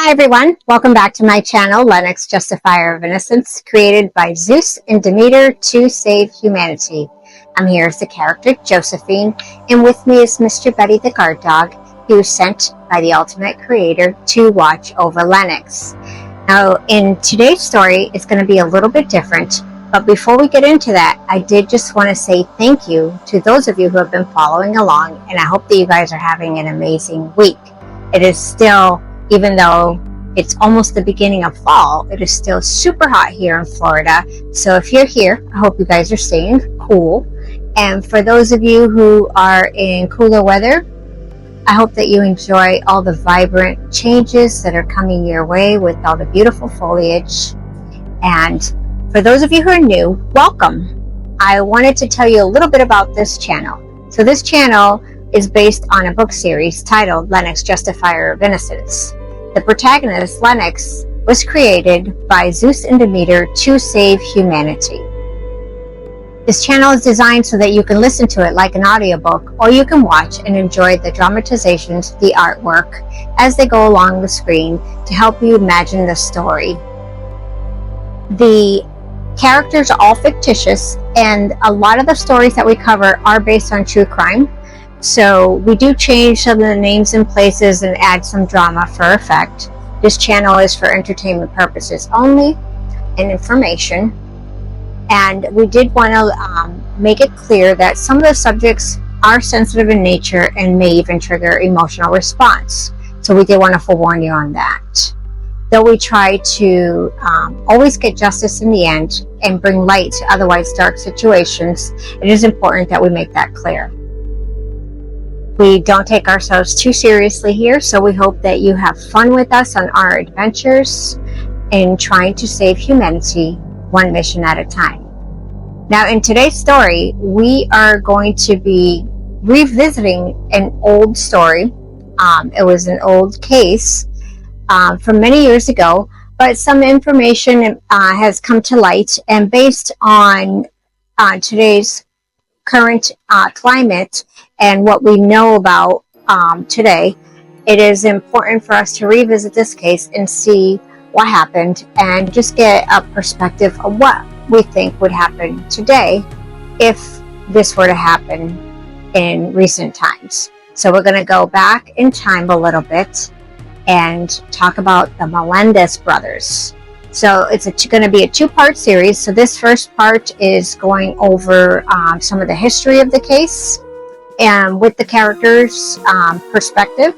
Hi everyone, welcome back to my channel, Lenox Justifier of Innocence, created by Zeus and Demeter to save humanity. I'm here as the character Josephine, and with me is Mr. Betty the guard dog, who was sent by the ultimate creator to watch over Lenox. Now, in today's story, it's going to be a little bit different, but before we get into that, I did just want to say thank you to those of you who have been following along, and I hope that you guys are having an amazing week. It is still, even though it's almost the beginning of fall, it is still super hot here in Florida. So if you're here, I hope you guys are staying cool. And for those of you who are in cooler weather, I hope that you enjoy all the vibrant changes that are coming your way with all the beautiful foliage. And for those of you who are new, welcome. I wanted to tell you a little bit about this channel. So this channel is based on a book series titled Lenox Justifier of Innocence. The protagonist, Lenox, was created by Zeus and Demeter to save humanity. This channel is designed so that you can listen to it like an audiobook, or you can watch and enjoy the dramatizations, the artwork, as they go along the screen to help you imagine the story. The characters are all fictitious, and a lot of the stories that we cover are based on true crime. So we do change some of the names and places and add some drama for effect. This channel is for entertainment purposes only and information. And we did want to make it clear that some of the subjects are sensitive in nature and may even trigger emotional response. So we did want to forewarn you on that. Though we try to always get justice in the end and bring light to otherwise dark situations, it is important that we make that clear. We don't take ourselves too seriously here, so we hope that you have fun with us on our adventures in trying to save humanity one mission at a time. Now, in today's story, we are going to be revisiting an old story. It was an old case from many years ago, but some information has come to light, and based on today's current climate and what we know about today, it is important for us to revisit this case and see what happened and just get a perspective of what we think would happen today if this were to happen in recent times. So we're going to go back in time a little bit and talk about the Menendez Brothers. So it's going to be a two-part series. So this first part is going over some of the history of the case and with the characters' perspective.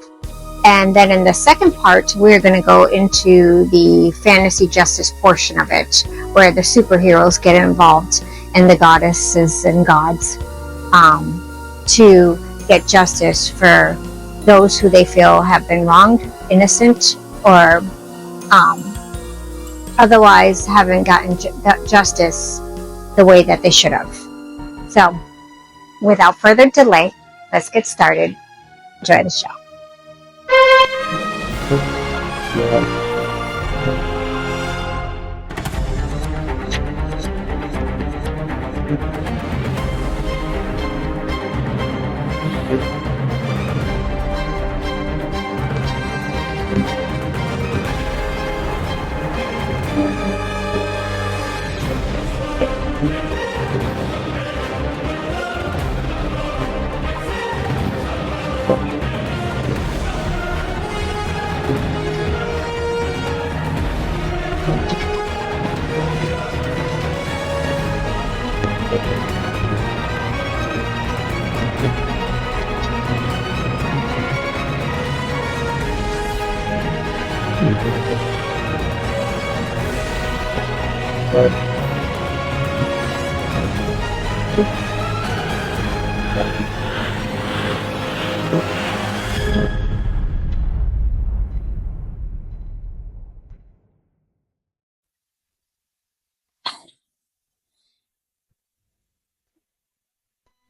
And then in the second part, we're going to go into the fantasy justice portion of it, where the superheroes get involved and the goddesses and gods to get justice for those who they feel have been wronged, innocent, or otherwise haven't gotten justice the way that they should have. So, without further delay, let's get started. Enjoy the show.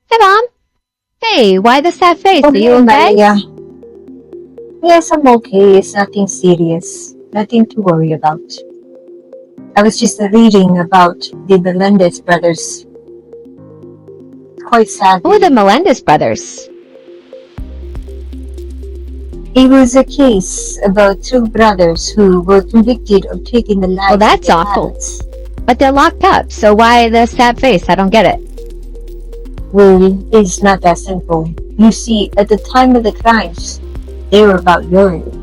Hey, Mom. Hey, why the sad face? Are you okay? Maria. Yes, I'm okay. It's nothing serious. Nothing to worry about. I was just reading about the Menendez brothers. Quite sad. Who are the Melendez brothers? It was a case about two brothers who were convicted of taking the lives Well, that's of their awful. parents. But they're locked up, so why the sad face? I don't get it. Well, it's not that simple. You see, at the time of the crimes, they were about your age.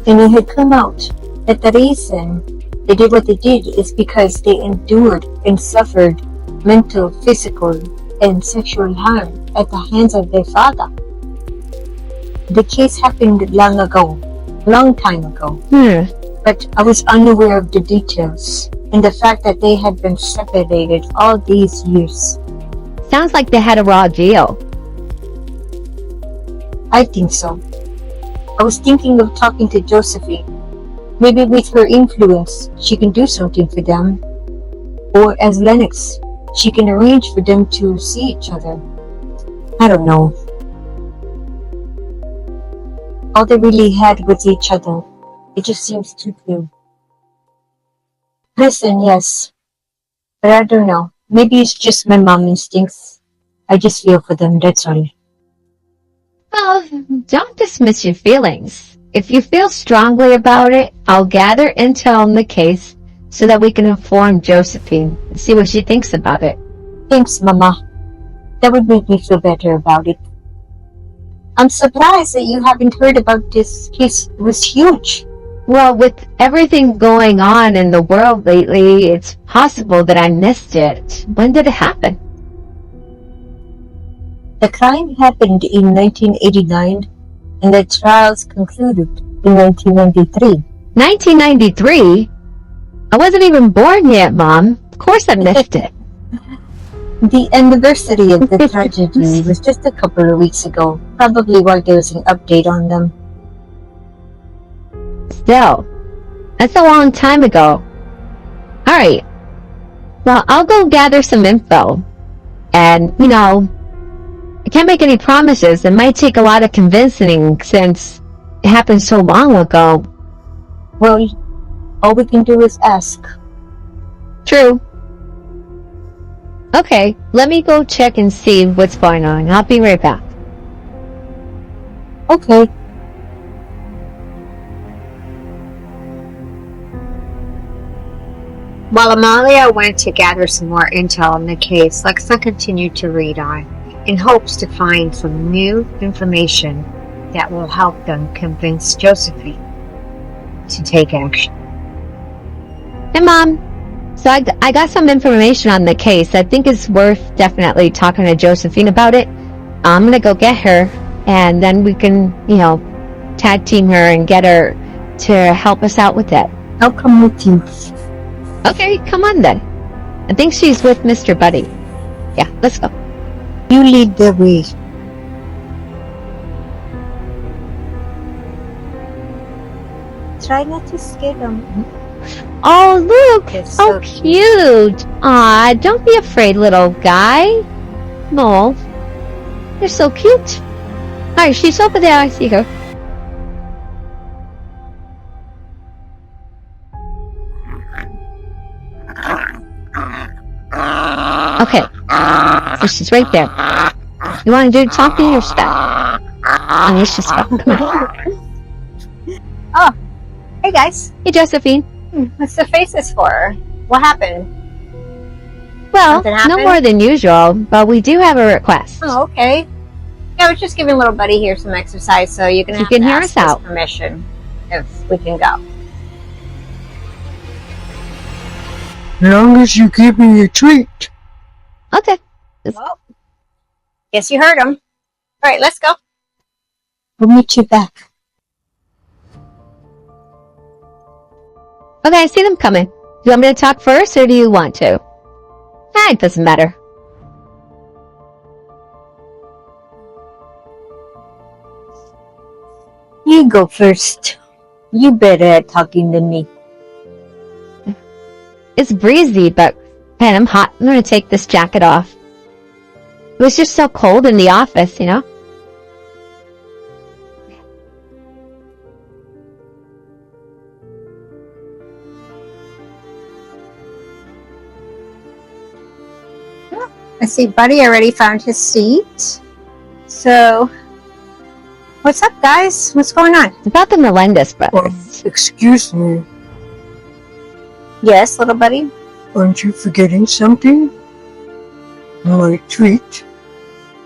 And it had come out that the reason they did what they did is because they endured and suffered mental, physical, and sexual harm at the hands of their father. The case happened long time ago, but I was unaware of the details and the fact that they had been separated all these years. Sounds like they had a raw deal. I think so. I was thinking of talking to Josephine. Maybe with her influence, she can do something for them. Or as Lenox, she can arrange for them to see each other. I don't know. All they really had was each other. It just seems too clear. Listen, yes. But I don't know. Maybe it's just my mom instincts. I just feel for them, that's all. Well, don't dismiss your feelings. If you feel strongly about it, I'll gather intel on the case so that we can inform Josephine and see what she thinks about it. Thanks, Mama. That would make me feel better about it. I'm surprised that you haven't heard about this case. It was huge. Well, with everything going on in the world lately, it's possible that I missed it. When did it happen? The crime happened in 1989 and the trials concluded in 1993. 1993? I wasn't even born yet, Mom. Of course I missed it. The anniversary of the tragedy was just a couple of weeks ago, probably while there was an update on them. Still, that's a long time ago. Alright. Well, I'll go gather some info. And, I can't make any promises. It might take a lot of convincing since it happened so long ago. Well, all we can do is ask. True. Okay, let me go check and see what's going on. I'll be right back. Okay. While Amalia went to gather some more intel on the case, Lexa continued to read on, in hopes to find some new information that will help them convince Josephine to take action. Hey, Mom. So I got some information on the case. I think it's worth definitely talking to Josephine about it. I'm going to go get her, and then we can, tag team her and get her to help us out with it. I'll come with you. Okay, come on then. I think she's with Mr. Buddy. Yeah, let's go. You lead the way. Try not to scare them. Oh, look! They're So cute! Aw, don't be afraid, little guy. No. They're so cute. Alright, she's over there. I see her. Okay. So she's right there. You want to do talking or spell? And it's just spell. Come on. Oh, hey guys. Hey, Josephine. What's the faces for? What happened? Well, Something no happened? more than usual, but we do have a request. Oh, okay. Yeah, I was just giving little buddy here some exercise, so you can You have can to hear ask us his out. permission if we can go. Long as you give me a treat. Okay. Well, guess you heard him. All right, let's go. We'll meet you back. Okay, I see them coming. Do you want me to talk first, or do you want to? It doesn't matter. You go first. You better at talking than me. It's breezy, but man, I'm hot. I'm gonna take this jacket off. It was just so cold in the office, I see Buddy already found his seat. So, What's up, guys? What's going on? It's about the Melendez Oh, brothers. excuse me. Yes, little buddy? Aren't you forgetting something? My treat.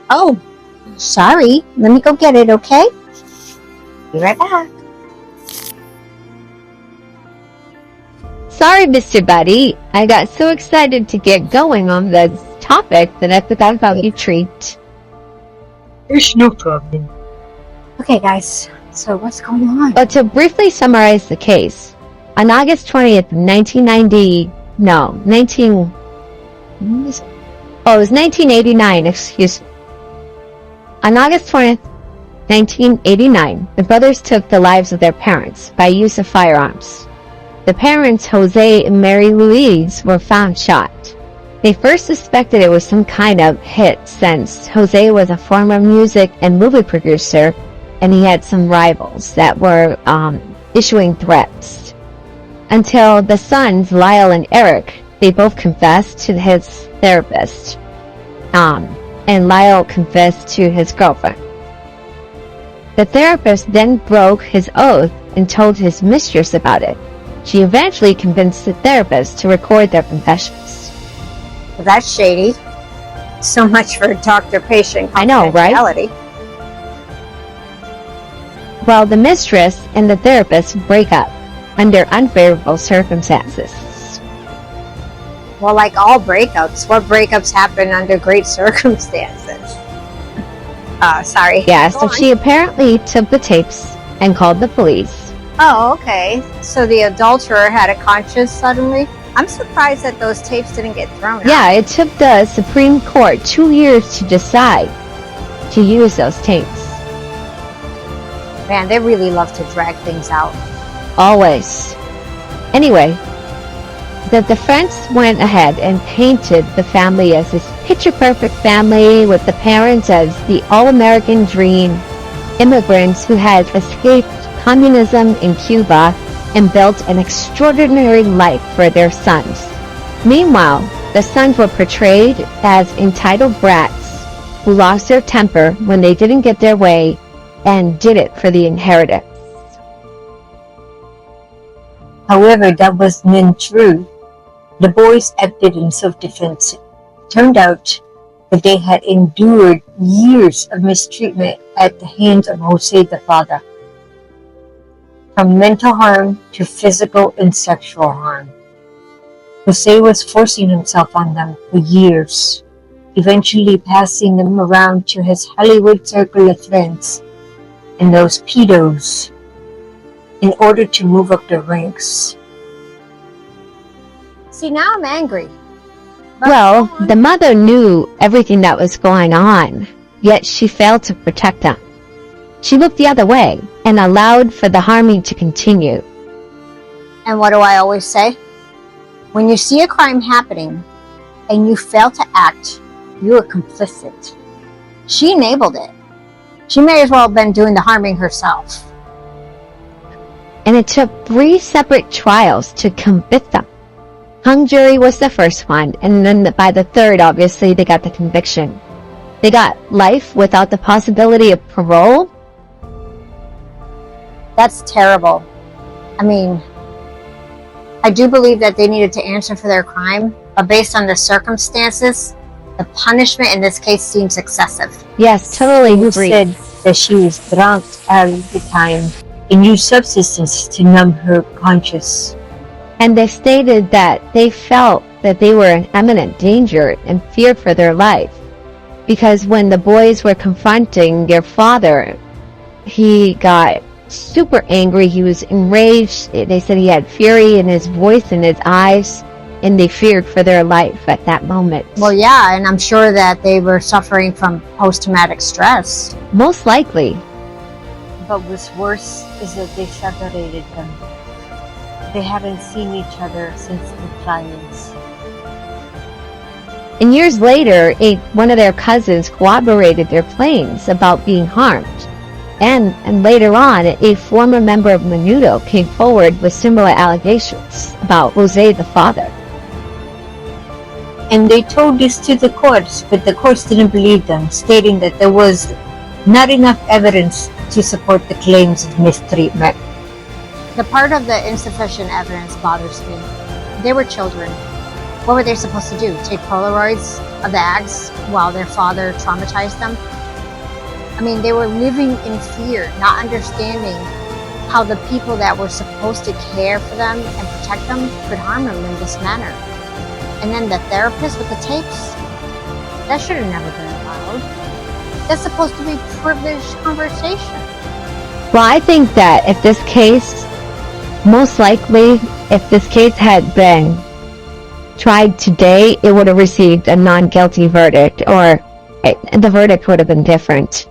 Oh, sorry. Let me go get it, okay? Be right back. Sorry, Mr. Buddy. I got so excited to get going on this topic that I forgot about your treat. It's no problem. Okay, guys. So what's going on? But to briefly summarize the case, on August 20th, 1990, no, 19, it was 1989, excuse me. On August 20th, 1989, the brothers took the lives of their parents by use of firearms. The parents, Jose and Mary Louise, were found shot. They first suspected it was some kind of hit since Jose was a former music and movie producer and he had some rivals that were issuing threats. Until the sons, Lyle and Eric, they both confessed to his therapist. And Lyle confessed to his girlfriend. The therapist then broke his oath and told his mistress about it. She eventually convinced the therapist to record their confessions. Well, that's shady. So much for doctor-patient I know, right? confidentiality. Well, the mistress and the therapist break up under unfavorable circumstances. Well, like all breakups, what breakups happen under great circumstances? Sorry. Yeah, Go so on. she apparently took the tapes and called the police. Oh, okay. So the adulterer had a conscience suddenly? I'm surprised that those tapes didn't get thrown out. Yeah, it took the Supreme Court 2 years to decide to use those tapes. Man, they really love to drag things out. Always. Anyway, the defense went ahead and painted the family as this picture-perfect family with the parents as the all-American dream, immigrants who had escaped communism in Cuba and built an extraordinary life for their sons. Meanwhile, the sons were portrayed as entitled brats who lost their temper when they didn't get their way and did it for the inheritance. However, that wasn't true. The boys acted in self-defense. It turned out that they had endured years of mistreatment at the hands of Jose the father. From mental harm to physical and sexual harm. Jose was forcing himself on them for years, eventually passing them around to his Hollywood circle of friends and those pedos in order to move up the ranks. See, now I'm angry. But Well, go on. the mother knew everything that was going on, yet she failed to protect them. She looked the other way and allowed for the harming to continue. And what do I always say? When you see a crime happening and you fail to act, you are complicit. She enabled it. She may as well have been doing the harming herself. And it took 3 separate trials to convict them. Hung jury was the first one, and then by the third, obviously, they got the conviction. They got life without the possibility of parole. That's terrible. I mean, I do believe that they needed to answer for their crime, but based on the circumstances, the punishment in this case seems excessive. Yes, totally You agree. said that she was drunk all the time and used substances to numb her conscience. And they stated that they felt that they were in imminent danger and feared for their life. Because when the boys were confronting their father, he got super angry. He was enraged. They said he had fury in his voice and his eyes, and they feared for their life at that moment. Well, yeah, and I'm sure that they were suffering from post-traumatic stress. Most likely. But what's worse is that they separated them. They haven't seen each other since the trials. And years later, one of their cousins corroborated their claims about being harmed. And later on, a former member of Menudo came forward with similar allegations about Jose the father. And they told this to the courts, but the courts didn't believe them, stating that there was not enough evidence to support the claims of mistreatment. The part of the insufficient evidence bothers me. They were children. What were they supposed to do? Take Polaroids of the acts while their father traumatized them? I mean, they were living in fear, not understanding how the people that were supposed to care for them and protect them could harm them in this manner. And then the therapist with the tapes, that should have never been allowed. That's supposed to be privileged conversation. Well, I think that if this case, most likely, if this case had been tried today, it would have received a non-guilty verdict, or the verdict would have been different.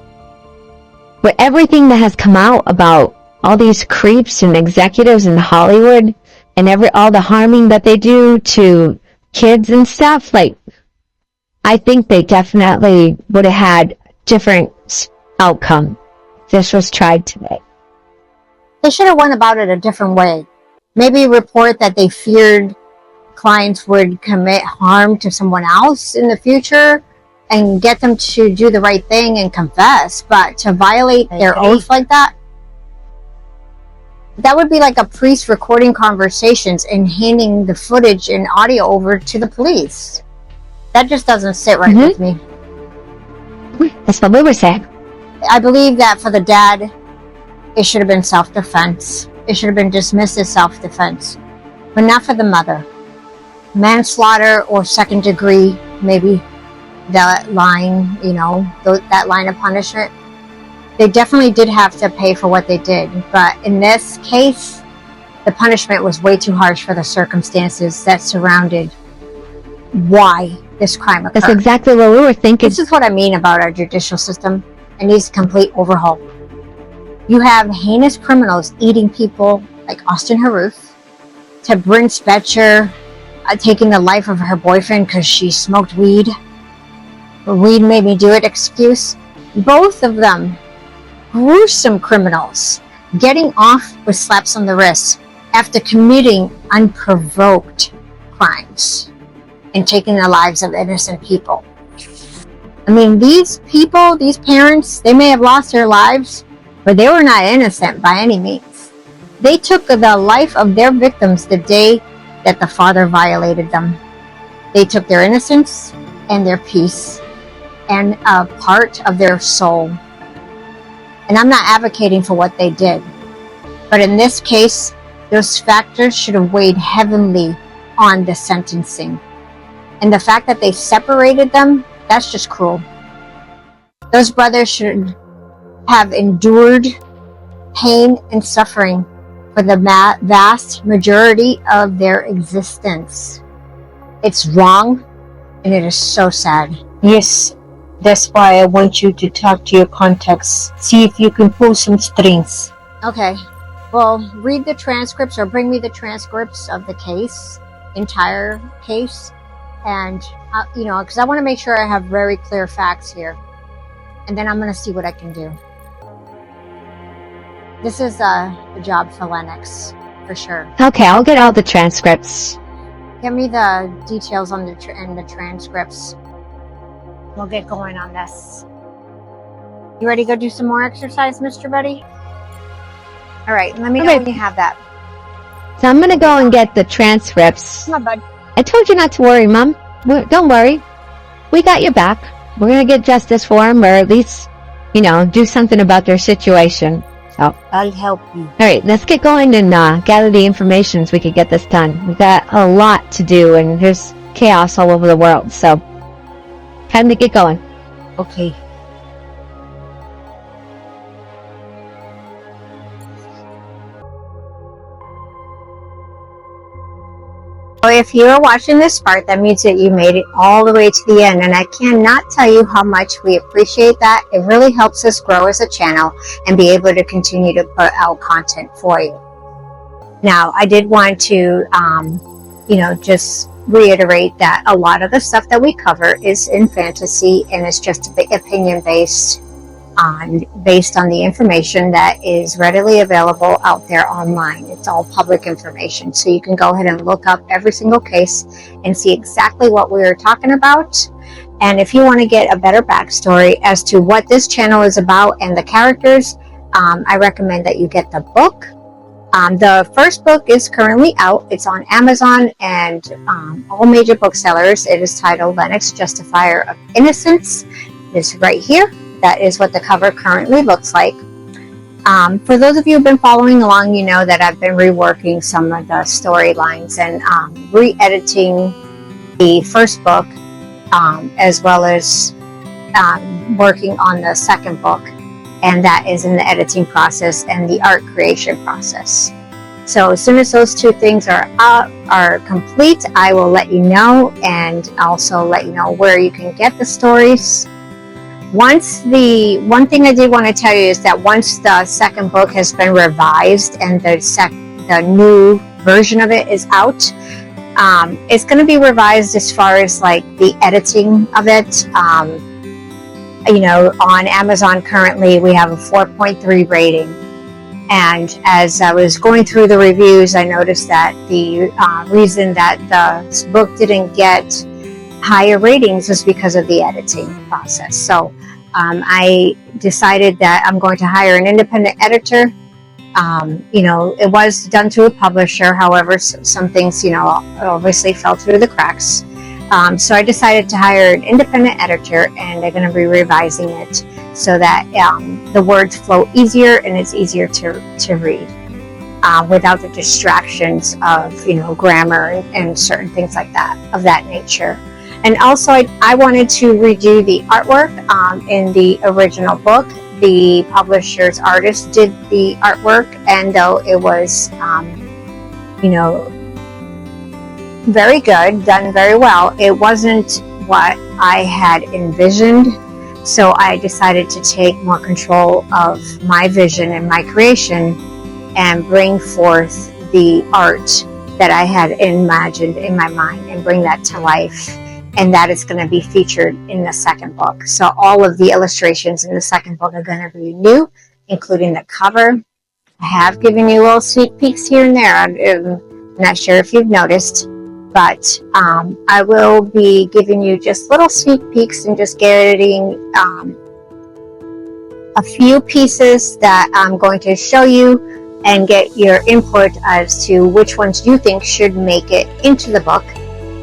But everything that has come out about all these creeps and executives in Hollywood and all the harming that they do to kids and stuff, like, I think they definitely would have had different outcome if this was tried today. They should have went about it a different way. Maybe report that they feared clients would commit harm to someone else in the future and get them to do the right thing and confess, but to violate their oath like that, that would be like a priest recording conversations and handing the footage and audio over to the police. That just doesn't sit right with me. That's what we were saying. I believe that for the dad, it should have been self-defense. It should have been dismissed as self-defense, but not for the mother. Manslaughter or second degree, maybe that line, that line of punishment. They definitely did have to pay for what they did, but in this case, the punishment was way too harsh for the circumstances that surrounded why this crime occurred. That's exactly what we were thinking. This is what I mean about our judicial system. It needs a complete overhaul. You have heinous criminals eating people like Austin Harrouth, to Bryn Spetcher taking the life of her boyfriend because she smoked weed. Weed made me do it excuse. Both of them gruesome criminals getting off with slaps on the wrist after committing unprovoked crimes and taking the lives of innocent people. I mean, these people, these parents, they may have lost their lives, but they were not innocent by any means. They took the life of their victims the day that the father violated them. They took their innocence and their peace and a part of their soul. And I'm not advocating for what they did, but in this case, those factors should have weighed heavily on the sentencing. And the fact that they separated them, that's just cruel. Those brothers should have endured pain and suffering for the vast majority of their existence. It's wrong, and it is so sad. Yes, that's why I want you to talk to your contacts. See if you can pull some strings. Okay, well, read the transcripts or bring me the transcripts of the case, entire case, and, because I want to make sure I have very clear facts here. And then I'm going to see what I can do. This is a job for Lenox, for sure. Okay, I'll get all the transcripts. Give me the details on the transcripts. We'll get going on this. You ready to go do some more exercise, Mr. Buddy? All right, let me know when you have that. So I'm going to go and get the transcripts. Come on, bud. I told you not to worry, Mom. Don't worry. We got your back. We're going to get justice for them, or at least, do something about their situation. So I'll help you. All right, let's get going and gather the information so we can get this done. We got a lot to do, and there's chaos all over the world. So time to get going. Okay. So if you're watching this part, that means that you made it all the way to the end, and I cannot tell you how much we appreciate that. It really helps us grow as a channel and be able to continue to put out content for you. Now, I did want to, just reiterate that a lot of the stuff that we cover is in fantasy and it's just opinion based on the information that is readily available out there online. It's all public information, so you can go ahead and look up every single case and see exactly what we are talking about. And if you want to get a better backstory as to what this channel is about and the characters, I recommend that you get the book. The first book is currently out. It's on Amazon and all major booksellers. It is titled Lenox Justifier of Innocence. It's right here. That is what the cover currently looks like. For those of you who've been following along, you know that I've been reworking some of the storylines and re-editing the first book, as well as working on the second book, and that is in the editing process and the art creation process. So as soon as those two things are complete, I will let you know, and also let you know where you can get the stories. One thing I did want to tell you is that once the second book has been revised and the new version of it is out, it's going to be revised as far as like the editing of it. You know, on Amazon currently we have a 4.3 rating, and as I was going through the reviews, I noticed that the reason that the book didn't get higher ratings was because of the editing process. So I decided that I'm going to hire an independent editor. You know, it was done through a publisher, however some things, you know, obviously fell through the cracks. So I decided to hire an independent editor, and they're going to be revising it so that the words flow easier and it's easier to read without the distractions of, you know, grammar and certain things like that, of that nature. And also I wanted to redo the artwork in the original book. The publisher's artist did the artwork, and though it was, you know, very good, done very well, it wasn't what I had envisioned. So I decided to take more control of my vision and my creation and bring forth the art that I had imagined in my mind and bring that to life. And that is going to be featured in the second book. So all of the illustrations in the second book are going to be new, including the cover. I have given you little sneak peeks here and there. I'm not sure if you've noticed, but I will be giving you just little sneak peeks and just getting a few pieces that I'm going to show you and get your input as to which ones you think should make it into the book.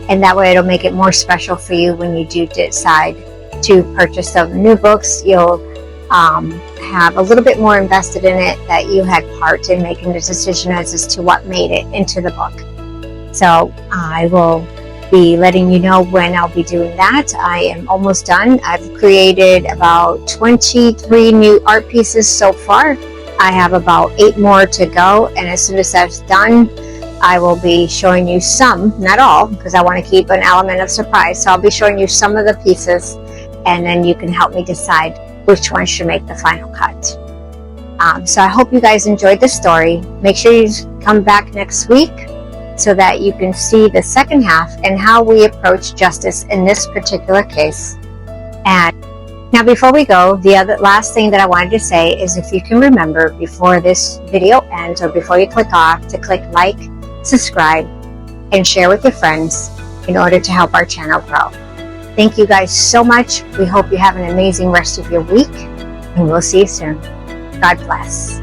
And that way it'll make it more special for you when you do decide to purchase some new books. You'll have a little bit more invested in it, that you had part in making the decision as to what made it into the book. So I will be letting you know when I'll be doing that. I am almost done. I've created about 23 new art pieces so far. I have about 8 more to go, and as soon as that's done, I will be showing you some, not all, because I want to keep an element of surprise. So I'll be showing you some of the pieces, and then you can help me decide which one should make the final cut. So I hope you guys enjoyed the story. Make sure you come back next week so that you can see the second half and how we approach justice in this particular case. And now before we go, the last thing that I wanted to say is, if you can remember before this video ends or before you click off, to click like, subscribe, and share with your friends in order to help our channel grow. Thank you guys so much. We hope you have an amazing rest of your week, and we'll see you soon. God bless.